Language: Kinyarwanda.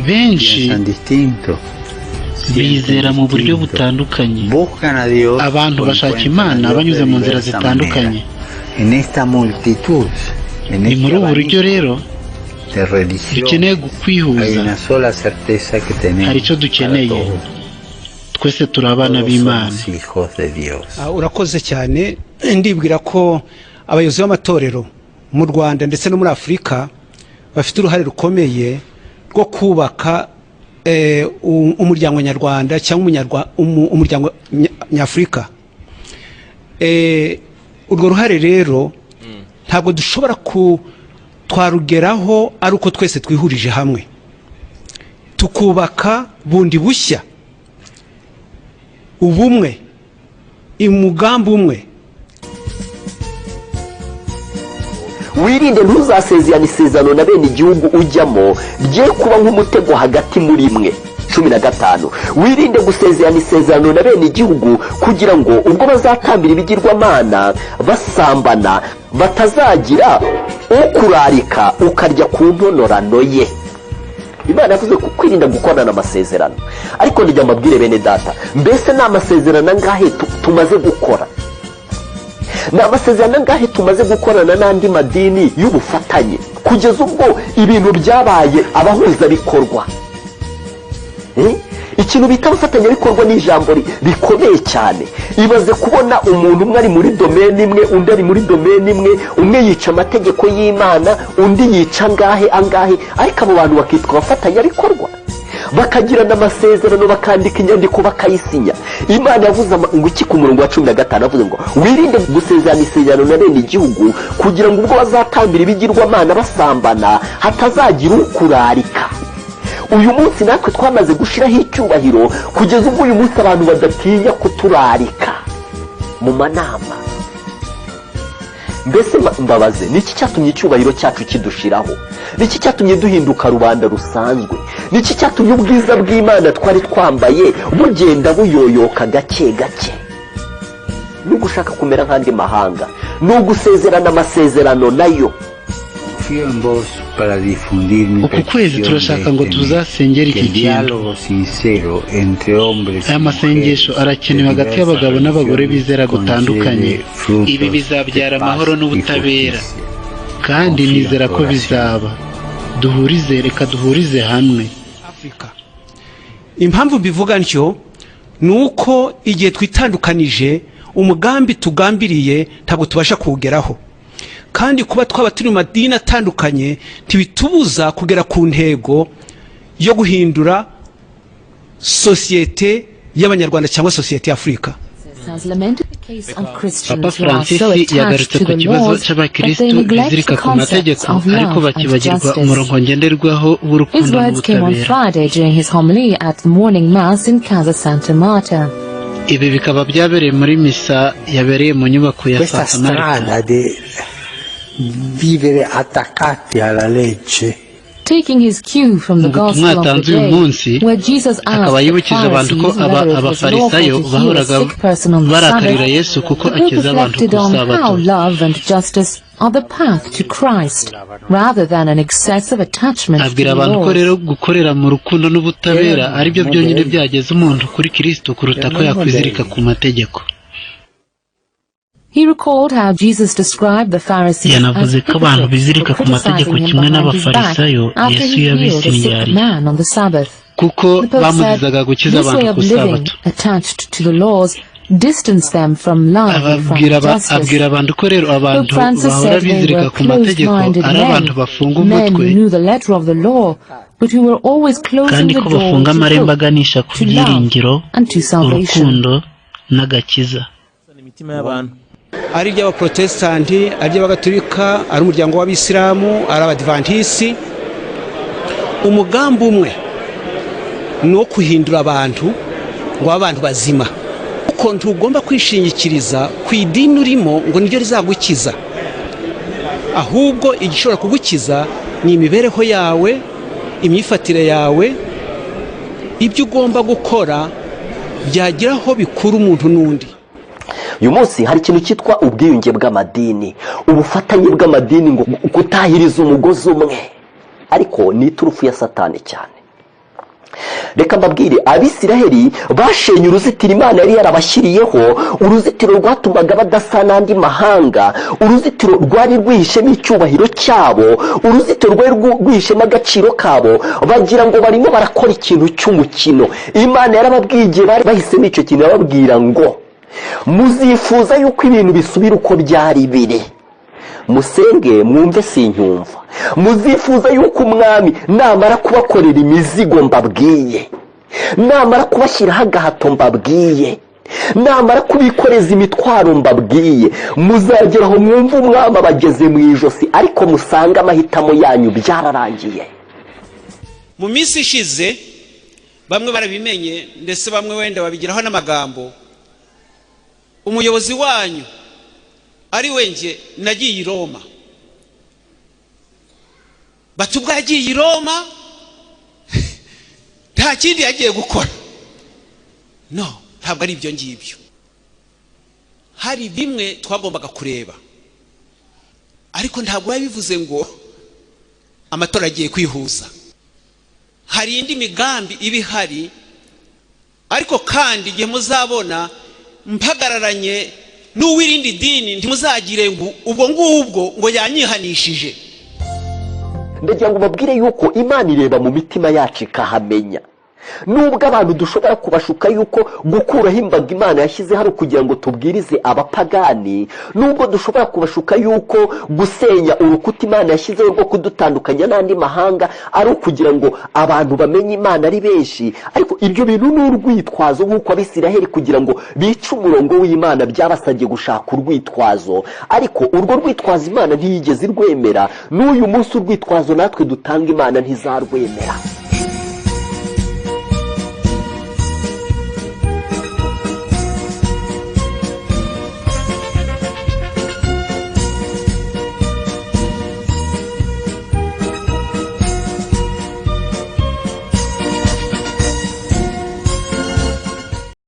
benshi bizera mu buryo butandukanye. Abantu bashaka Imana banyuze mu nzira zitandukanye. Ni muri ubu buryo rero dukeneye kwihuza. Hari icyo dukeneye, twese turi abana b'Imana. Urakoze cyane. Ndibwira ko abayobozi b'amatorero mu Rwanda ndetse no muri Afurika bafite uruhare rukomeye rwo kubaka umuryango nyarwanda cyangwa umuryango nyafurika. Urwo ruhare rero ntabwo dushobora twarugeraho ari uko twese twihurije hamwe tukubaka bundi bushya ubumwe, umugambi umwe. Wirinde ntuzasezerane isezerano na bene igihugu ujyamo rye kuba nk'umutego hagati muri mwe. 15. Wirinde gusezerana isezerano na bene igihugu kugira ngo ubwo bazatambira ibigirwamana basambana batazagira ukurarika ukarya ku ntonorano ye. Imana yavuze kwirinda gukorana amasezerano. Ariko ndijya mbabwire bene data, mbese ni amasezerano angahe tumaze gukora? Ni amasezerano angahe tumaze gukorana n'andi madini y'ubufatanye kugeza ubwo ibintu byabaye abahuzabikorwa? Ikintu bita abafatanyabikorwa ni ijambo rikomeye cyane. Ibaze kubona umuntu umwe ari muri domeni imwe, undi ari muri domeni imwe, umwe yica amategeko y'Imana, undi yica angahe, ariko abo bantu bakitwa abafatanyabikorwa, bakagirana amasezerano, bakandika inyandiko, bakayisinya. Imana yavuze ngo iki ku murongo wa 15 avuze ngo wirinde gusezerana isezerano na bene igihugu kugira ngo ubwo bazatambira ibigirwamana basambana hatazagira ukurarika. Uyu munsi natwe twamaze gushiraho icyubahiro kugeza ubwo uyu munsi abantu badatinya kuturarika mu manama. Mbese mbabaze, niki cyatumye icyubahiro cyacu kidushiraho? Niki cyatumye duhinduka rubanda rusanzwe? Niki cyatumye ubwiza bw'Imana twari twambaye bugenda buyoyoka gake gake? Ni gushaka kumera nk'andi mahanga, ni ugusezerana amasezerano nayo. Uku kwezi turashaka ngo tuzasengera iki kintu. Aya masengesho arakenewe hagati y'abagabo n'abagore bizera gutandukanye. Ibi bizabyara amahoro n'ubutabera, kandi nizera ko bizaba. Reka duhurize hamwe. Impamvu bivuga ntyo nuko igihe twitandukanije umugambi tugambiriye ntabwo tubasha kuwugeraho, kandi kuba twaba turi mu madini atandukanye ntibitubuza kugera ku ntego yo guhindura sosiyete y'Abanyarwanda cyangwa sosiyete y'Afurika. Papa Francis yagarutse ku kibazo cy'abakristo bizirika ku mategeko ariko bakibagirwa umurongo ngenderwaho w'urukundo n'ubutabera. Ibi bikaba byabereye muri misa yabereye mu nyubako ya Santa vivere attaccati alla legge. Taking his cue from the gospel of the day, where Jesus asked the Pharisees whether it was lawful to heal a sick person on the Sabbath, the group reflected on how love and justice are the path to Christ, rather than an excessive attachment to the laws. Gukorera mu rukundo n'ubutabera ari byo byonyine byageza umuntu kuri Kristo kuruta ko yakwizirika ku mategeko. He recalled how Jesus described the Pharisees as hypocrites for criticizing him behind his back after he healed a sick man on the Sabbath. The Pope said, this way of living, attached to the laws, distanced them from love and from justice. Pope Francis said they were closed-minded men who knew the letter of the law, but who were always closing the door to hope, to love, and to salvation. Ari ry'abaprotestanti, ari ry'abagatolika, ari umuryango w'abisilamu, ari abadivantisi, umugambi umwe no kuhindura abantu ngo abantu bazima. Uko ntugomba kwishingikiriza ku idini urimo ngo niryo rizagukiza, ahubwo igishobora kugukiza ni imibereho yawe, imyifatire yawe, ibyo ugomba gukora byagiraho bikuru umuntu n'undi. Uyu munsi hari ikintu cyitwa ubwiyunge bw'amadini, ubufatanye bw'amadini ngo gutahiriza umugozi umwe. ariko ni iturufu ya Satani cyane. Reka mbabwire, Abisiraheli bashenye uruzitiro Imana yari yarabashyiriyeho, uruzitiro rwatumaga badasa n'andi mahanga, uruzitiro rwari rwihishemo icyubahiro cyabo, uruzitiro rwari rwihishemo agaciro kabo, bagira ngo barimo barakora ikintu cy'umukino. Imana yarababwiye igihe bari bahisemo icyo kintu, yababwira ngo muzifuza yuko ibintu bisubira uko byari biri, musenge mwumve sinyumva. Muzifuza yuko umwami namara kubakorera imizigo mbabwiye, namara kubashyiraho agahato mbabwiye, namara kubikoreza imitwaro mbabwiye, muzageraho mwumva umwami abageze mu ijosi, ariko musanga amahitamo yanyu byararangiye. Mu minsi ishize bamwe barabimenye, ndetse bamwe wenda babigiraho n'amagambo. Umuyobozi wanyu ari wenje nagiye i Roma, batubwa yagiye i Roma nta kindi yagiye gukora. No, ntabwo ari ibyo ngibyo. Hari bimwe twagombaga kureba, ariko ntabwo yabivuze ngo amatora agiye kwihuza. Hari indi migambi ibihari, ariko kandi igihe muzabona mpagararanye n'uwirindi dini ntimuzagire ngo ubwo ngubwo ngo yanyihanishije. Ndagira ngo babwire yuko Imana ireba mu mitima yacu ikahamenya. Nubwo abantu dushobora kubashuka yuko gukuraho imbaga Imana yashyize hari kugira ngo tubwirize abapagani, nubwo dushobora kubashuka yuko gusenya urukuta Imana yashyizeho rwo kudutandukanya n'andi mahanga ari ukugira ngo abantu bamenye Imana ari benshi, ariko ibyo bintu ni urwitwazo nk'uko Abisiraheli kugira ngo bice umurongo w'Imana byabasabye gushaka urwitwazo, ariko urwo rwitwazo Imana ntiyigeze irwemera. N'uyu munsi urwitwazo natwe dutanga Imana ntizarwemera.